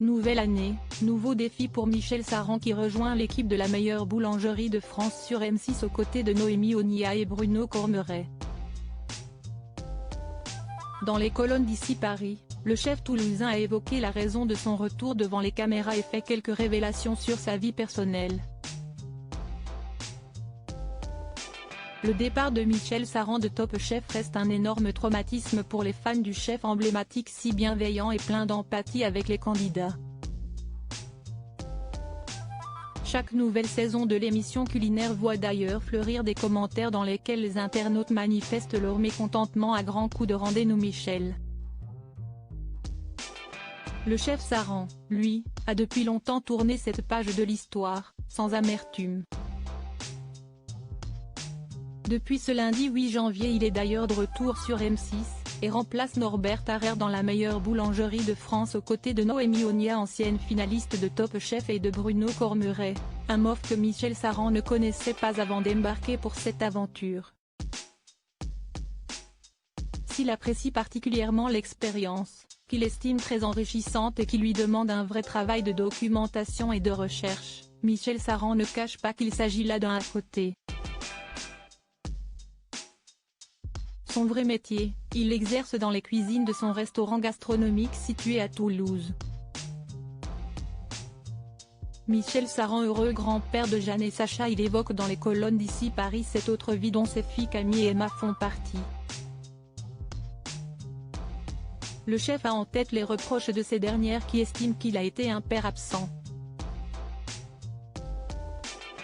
Nouvelle année, nouveau défi pour Michel Saran qui rejoint l'équipe de la meilleure boulangerie de France sur M6 aux côtés de Noémie Onia et Bruno Cormeret. Dans les colonnes d'Ici Paris, le chef toulousain a évoqué la raison de son retour devant les caméras et fait quelques révélations sur sa vie personnelle. Le départ de Michel Saran de Top Chef reste un énorme traumatisme pour les fans du chef emblématique si bienveillant et plein d'empathie avec les candidats. Chaque nouvelle saison de l'émission culinaire voit d'ailleurs fleurir des commentaires dans lesquels les internautes manifestent leur mécontentement à grands coups de rendez-nous Michel. Le chef Saran, lui, a depuis longtemps tourné cette page de l'histoire, sans amertume. Depuis ce lundi 8 janvier il est d'ailleurs de retour sur M6, et remplace Norbert Harrer dans la meilleure boulangerie de France aux côtés de Noémie Onia ancienne finaliste de Top Chef et de Bruno Cormeret, un MOF que Michel Saran ne connaissait pas avant d'embarquer pour cette aventure. S'il apprécie particulièrement l'expérience, qu'il estime très enrichissante et qui lui demande un vrai travail de documentation et de recherche, Michel Saran ne cache pas qu'il s'agit là d'un à côté. Son vrai métier, il l'exerce dans les cuisines de son restaurant gastronomique situé à Toulouse. Michel Saran, heureux grand-père de Jeanne et Sacha, il évoque dans les colonnes d'Ici Paris cette autre vie dont ses filles Camille et Emma font partie. Le chef a en tête les reproches de ces dernières qui estiment qu'il a été un père absent.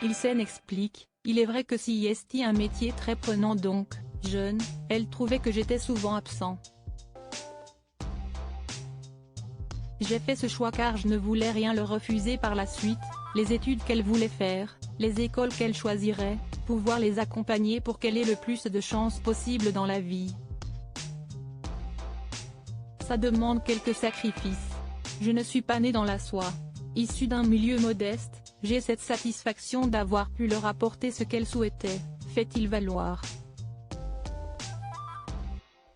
Il s'en explique, il est vrai que si est un métier très prenant donc, jeune, elle trouvait que j'étais souvent absent. J'ai fait ce choix car je ne voulais rien leur refuser par la suite, les études qu'elle voulait faire, les écoles qu'elle choisirait, pouvoir les accompagner pour qu'elle ait le plus de chances possible dans la vie. Ça demande quelques sacrifices. Je ne suis pas née dans la soie. Issue d'un milieu modeste, j'ai cette satisfaction d'avoir pu leur apporter ce qu'elles souhaitaient, fait-il valoir.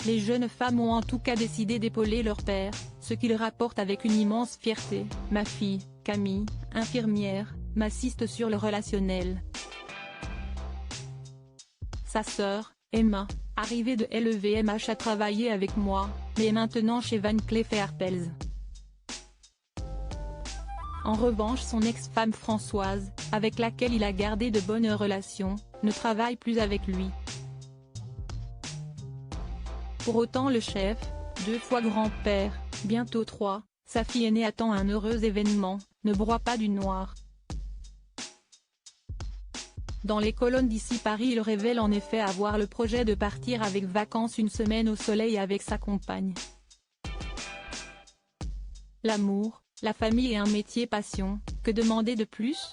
Les jeunes femmes ont en tout cas décidé d'épauler leur père, ce qu'il rapporte avec une immense fierté. Ma fille, Camille, infirmière, m'assiste sur le relationnel. Sa sœur, Emma, arrivée de LVMH a travaillé avec moi, mais est maintenant chez Van Cleef & Arpels. En revanche son ex-femme Françoise, avec laquelle il a gardé de bonnes relations, ne travaille plus avec lui. Pour autant le chef, 2 fois grand-père, bientôt 3, sa fille aînée attend un heureux événement, ne broie pas du noir. Dans les colonnes d'Ici Paris il révèle en effet avoir le projet de partir avec vacances une semaine au soleil avec sa compagne. L'amour, la famille et un métier passion, que demander de plus ?